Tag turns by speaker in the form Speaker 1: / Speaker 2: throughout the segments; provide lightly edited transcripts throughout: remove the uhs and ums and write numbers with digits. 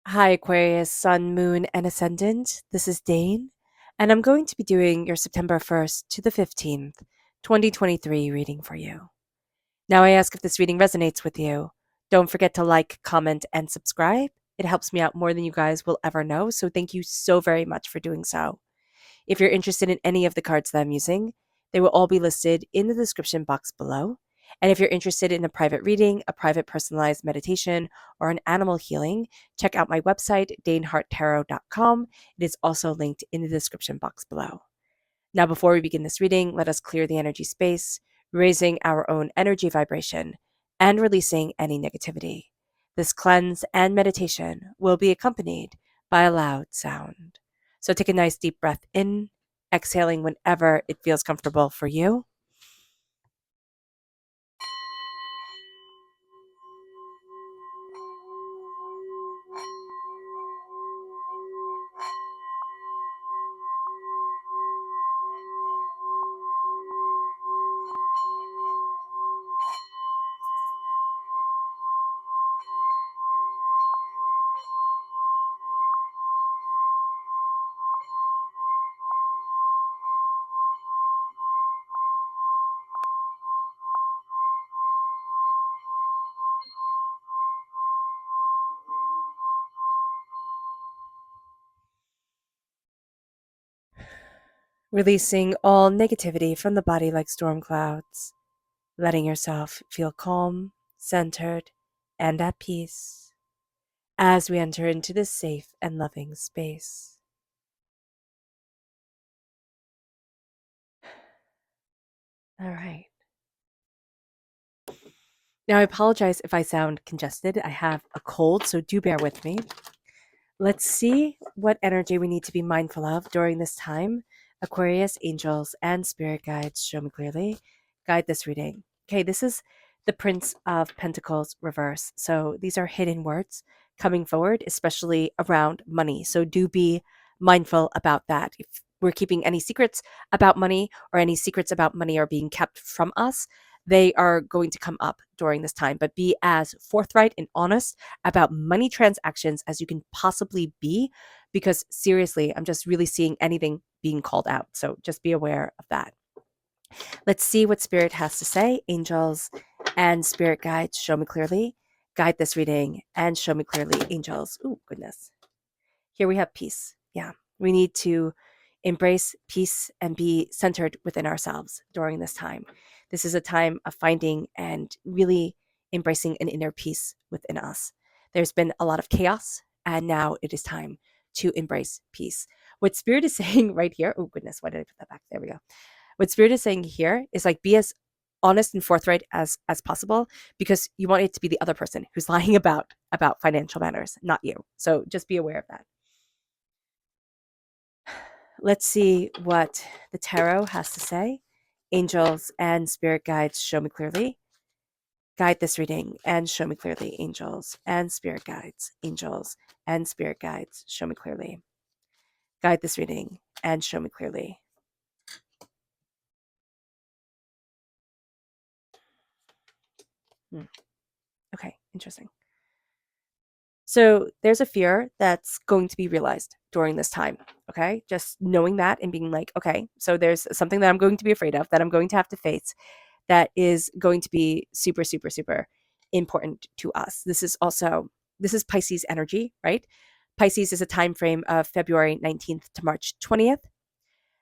Speaker 1: Hi, Aquarius, Sun, Moon, and Ascendant. This is Dane, and I'm going to be doing your September 1st to the 15th, 2023 reading for you. Now, I ask if this reading resonates with you. Don't forget to like, comment, and subscribe. It helps me out more than you guys will ever know, so thank you so very much for doing so. If you're interested in any of the cards that I'm using, they will all be listed in the description box below. And if you're interested in a private reading, a private personalized meditation, or an animal healing, check out my website, daneharttarot.com. It is also linked in the description box below. Now, before we begin this reading, let us clear the energy space, raising our own energy vibration and releasing any negativity. This cleanse and meditation will be accompanied by a loud sound. So take a nice deep breath in, exhaling whenever it feels comfortable for you. Releasing all negativity from the body like storm clouds, letting yourself feel calm, centered, and at peace as we enter into this safe and loving space. All right. Now, I apologize if I sound congested. I have a cold, so do bear with me. Let's see what energy we need to be mindful of during this time. Aquarius, angels, and spirit guides show me clearly. Guide this reading. Okay, this is the Prince of Pentacles reverse. So these are hidden words coming forward, especially around money. So do be mindful about that. If we're keeping any secrets about money or any secrets about money are being kept from us, they are going to come up during this time. But be as forthright and honest about money transactions as you can possibly be, because seriously, I'm just really seeing anything being called out. So just be aware of that. Let's see what Spirit has to say. Angels and Spirit guides, show me clearly. Guide this reading and show me clearly. Angels. Oh, goodness. Here we have peace. Yeah. We need to embrace peace and be centered within ourselves during this time. This is a time of finding and really embracing an inner peace within us. There's been a lot of chaos, and now it is time to embrace peace. What Spirit is saying right here, oh goodness, why did I put that back? There we go. What Spirit is saying here is like be as honest and forthright as possible, because you want it to be the other person who's lying about financial matters, not you. So just be aware of that. Let's see what the tarot has to say. Angels and spirit guides, show me clearly. Guide this reading and show me clearly. Angels and spirit guides. Angels and spirit guides, show me clearly. Guide this reading and show me clearly. Hmm. Okay, interesting. So there's a fear that's going to be realized during this time. Okay, just knowing that and being like, okay, so there's something that I'm going to be afraid of, that I'm going to have to face, that is going to be super, super, super important to us. This is Pisces energy, right? Pisces is a time frame of February 19th to March 20th.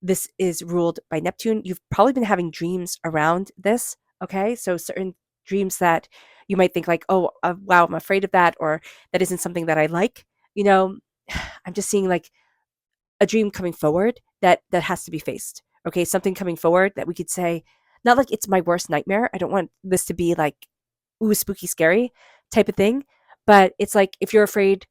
Speaker 1: This is ruled by Neptune. You've probably been having dreams around this, okay? So certain dreams that you might think like, oh, wow, I'm afraid of that, or that isn't something that I like. You know, I'm just seeing like a dream coming forward that has to be faced. Okay, something coming forward that we could say, not like it's my worst nightmare. I don't want this to be like, ooh, spooky, scary type of thing. But it's like if you're afraid,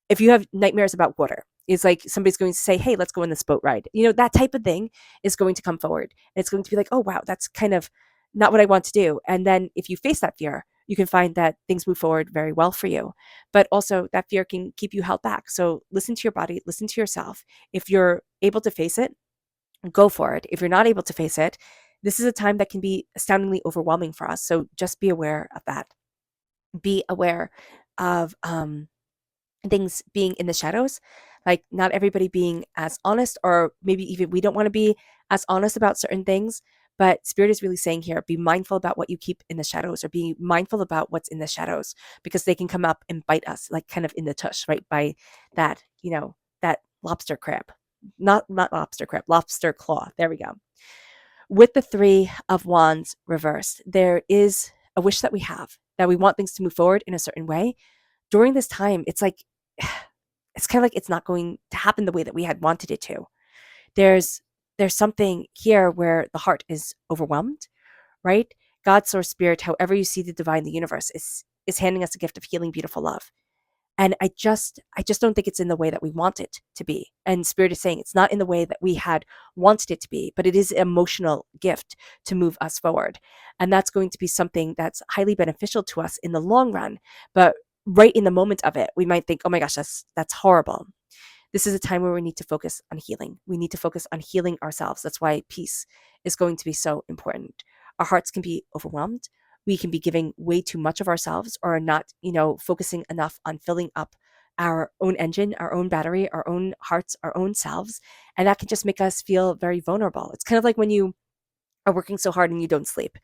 Speaker 1: if you have nightmares about water, it's like somebody's going to say, hey, let's go on this boat ride. You know, that type of thing is going to come forward. And it's going to be like, oh, wow, that's kind of not what I want to do. And then if you face that fear, you can find that things move forward very well for you. But also, that fear can keep you held back. So listen to your body, listen to yourself. If you're able to face it, go for it. If you're not able to face it, this is a time that can be astoundingly overwhelming for us. So just be aware of that. Be aware of things being in the shadows, like not everybody being as honest, or maybe even we don't want to be as honest about certain things. But Spirit is really saying here, be mindful about what you keep in the shadows, or be mindful about what's in the shadows, because they can come up and bite us, like kind of in the tush, right? By that, that lobster crab. Not lobster crab, lobster claw. There we go. With the Three of Wands reversed, there is a wish that we have, that we want things to move forward in a certain way. During this time, it's like it's kind of like it's not going to happen the way that we had wanted it to. There's there's something here where the heart is overwhelmed, right? God, source, spirit, however you see the divine, the universe is handing us a gift of healing, beautiful love. And I just don't think it's in the way that we want it to be. And Spirit is saying it's not in the way that we had wanted it to be, but it is an emotional gift to move us forward. And that's going to be something that's highly beneficial to us in the long run. But right in the moment of it, we might think, oh my gosh, that's horrible. This is a time where we need to focus on healing. We need to focus on healing ourselves. That's why peace is going to be so important. Our hearts can be overwhelmed. We can be giving way too much of ourselves, or not, focusing enough on filling up our own engine, our own battery, our own hearts, our own selves. And that can just make us feel very vulnerable. It's kind of like when you are working so hard and you don't sleep.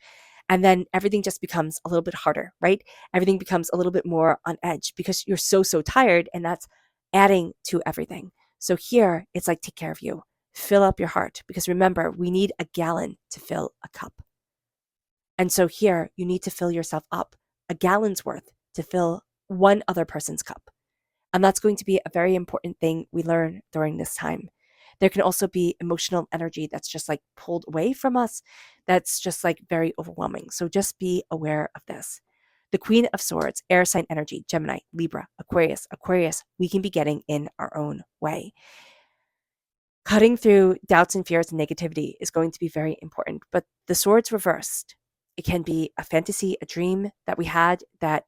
Speaker 1: And then everything just becomes a little bit harder, right? Everything becomes a little bit more on edge because you're so tired, and that's adding to everything. So here, it's like, take care of you. Fill up your heart, because remember, we need a gallon to fill a cup. And so here, you need to fill yourself up a gallon's worth to fill one other person's cup. And that's going to be a very important thing we learn during this time. There can also be emotional energy that's just like pulled away from us, that's just like very overwhelming. So just be aware of this. The Queen of Swords, air sign energy, Gemini, Libra, Aquarius, we can be getting in our own way. Cutting through doubts and fears and negativity is going to be very important. But the swords reversed, it can be a fantasy, a dream that we had that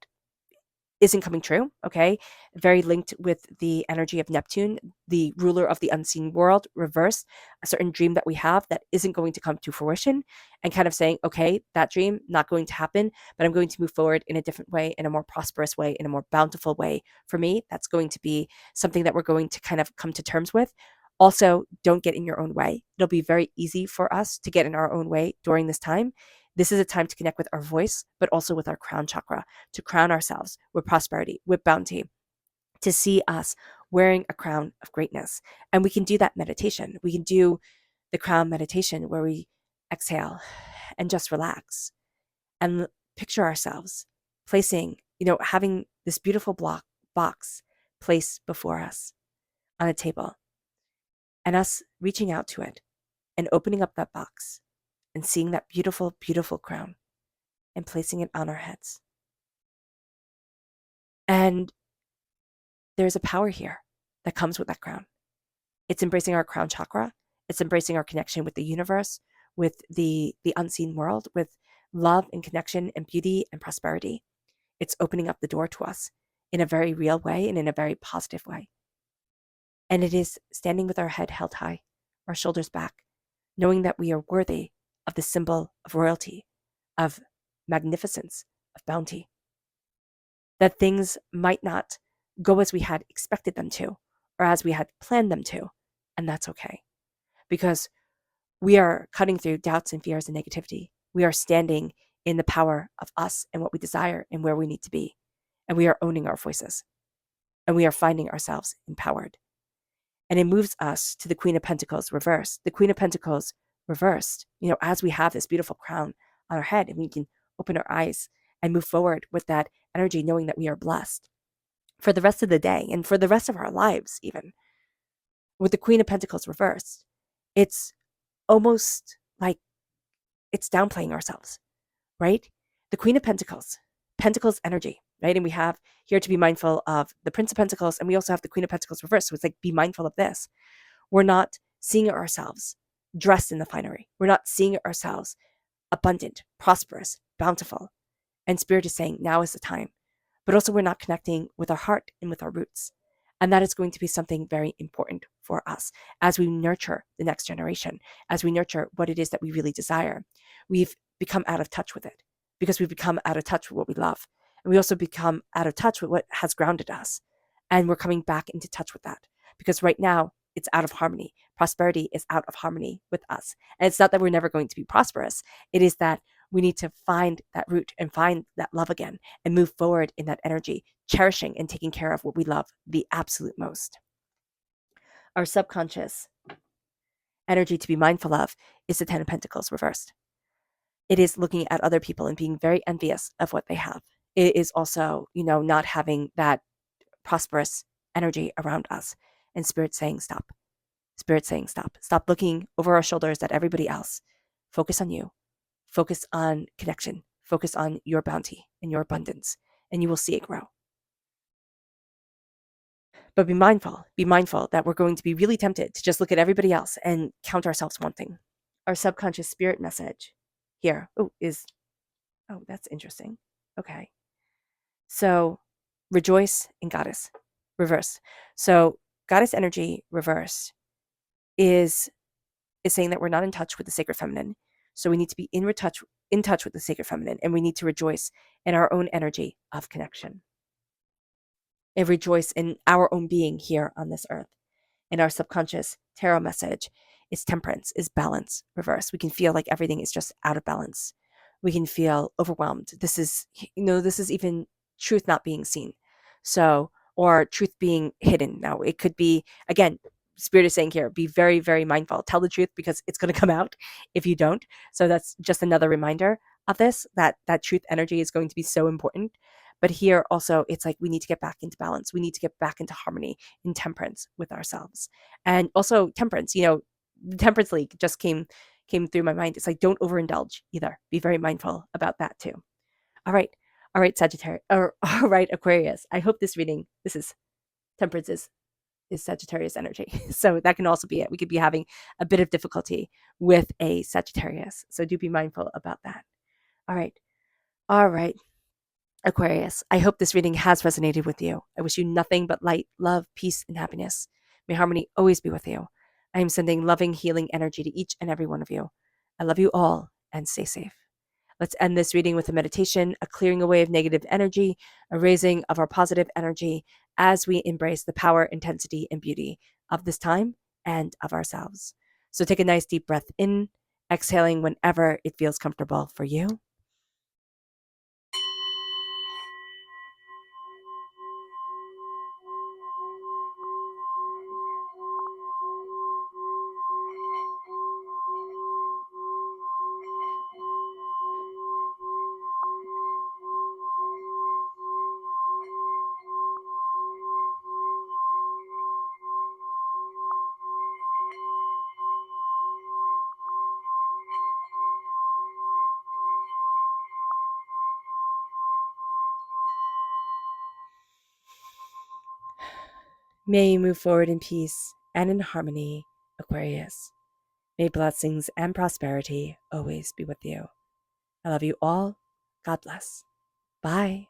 Speaker 1: isn't coming true, okay? Very linked with the energy of Neptune, the ruler of the unseen world, reversed, a certain dream that we have that isn't going to come to fruition, and kind of saying, okay, that dream, not going to happen, but I'm going to move forward in a different way, in a more prosperous way, in a more bountiful way. For me, that's going to be something that we're going to kind of come to terms with. Also, don't get in your own way. It'll be very easy for us to get in our own way during this time. This is a time to connect with our voice, but also with our crown chakra, to crown ourselves with prosperity, with bounty, to see us wearing a crown of greatness. And we can do that meditation. We can do the crown meditation where we exhale and just relax and picture ourselves placing, having this beautiful box placed before us on a table, and us reaching out to it and opening up that box and seeing that beautiful, beautiful crown and placing it on our heads. And there's a power here that comes with that crown. It's embracing our crown chakra. It's embracing our connection with the universe, with the unseen world, with love and connection and beauty and prosperity. It's opening up the door to us in a very real way and in a very positive way. And it is standing with our head held high, our shoulders back, knowing that we are worthy of the symbol of royalty, of magnificence, of bounty. That things might not go as we had expected them to, or as we had planned them to, and that's okay. Because we are cutting through doubts and fears and negativity. We are standing in the power of us and what we desire and where we need to be. And we are owning our voices. And we are finding ourselves empowered. And it moves us to the Queen of Pentacles reversed. The Queen of Pentacles reversed, as we have this beautiful crown on our head, and we can open our eyes and move forward with that energy, knowing that we are blessed for the rest of the day and for the rest of our lives, even. With the Queen of Pentacles reversed, it's almost like it's downplaying ourselves, right? The Queen of Pentacles energy, right? And we have here to be mindful of the Prince of Pentacles, and we also have the Queen of Pentacles reversed. So it's like, be mindful of this. We're not seeing ourselves dressed in the finery. We're not seeing ourselves abundant, prosperous, bountiful. And Spirit is saying, now is the time. But also, we're not connecting with our heart and with our roots. And that is going to be something very important for us as we nurture the next generation, as we nurture what it is that we really desire. We've become out of touch with it because we've become out of touch with what we love. And we also become out of touch with what has grounded us. And we're coming back into touch with that because right now it's out of harmony. Prosperity is out of harmony with us. And it's not that we're never going to be prosperous. It is that we need to find that root and find that love again and move forward in that energy, cherishing and taking care of what we love the absolute most. Our subconscious energy to be mindful of is the Ten of Pentacles reversed. It is looking at other people and being very envious of what they have. It is also, not having that prosperous energy around us. And Spirit saying, stop. Spirit saying, stop. Stop looking over our shoulders at everybody else. Focus on you. Focus on connection. Focus on your bounty and your abundance, and you will see it grow. But be mindful that we're going to be really tempted to just look at everybody else and count ourselves wanting. Our subconscious spirit message here that's interesting. Okay. So rejoice in Goddess, reverse. So Goddess energy reverse is saying that we're not in touch with the sacred feminine. So we need to be in touch with the sacred feminine, and we need to rejoice in our own energy of connection and rejoice in our own being here on this earth. And our subconscious tarot message is temperance, is balance, reverse. We can feel like everything is just out of balance. We can feel overwhelmed. This is even truth not being seen. So, or truth being hidden. Now, it could be, again, Spirit is saying here, be very, very mindful. Tell the truth because it's going to come out if you don't. So that's just another reminder of this, that truth energy is going to be so important. But here also, it's like we need to get back into balance. We need to get back into harmony, in temperance with ourselves. And also temperance, the Temperance League just came through my mind. It's like, don't overindulge either. Be very mindful about that too. All right, Sagittarius, or all right, Aquarius. I hope this is temperance is Sagittarius energy. So that can also be it. We could be having a bit of difficulty with a Sagittarius. So do be mindful about that. All right. Aquarius, I hope this reading has resonated with you. I wish you nothing but light, love, peace, and happiness. May harmony always be with you. I am sending loving, healing energy to each and every one of you. I love you all and stay safe. Let's end this reading with a meditation, a clearing away of negative energy, a raising of our positive energy as we embrace the power, intensity, and beauty of this time and of ourselves. So take a nice deep breath in, exhaling whenever it feels comfortable for you. May you move forward in peace and in harmony, Aquarius. May blessings and prosperity always be with you. I love you all. God bless. Bye.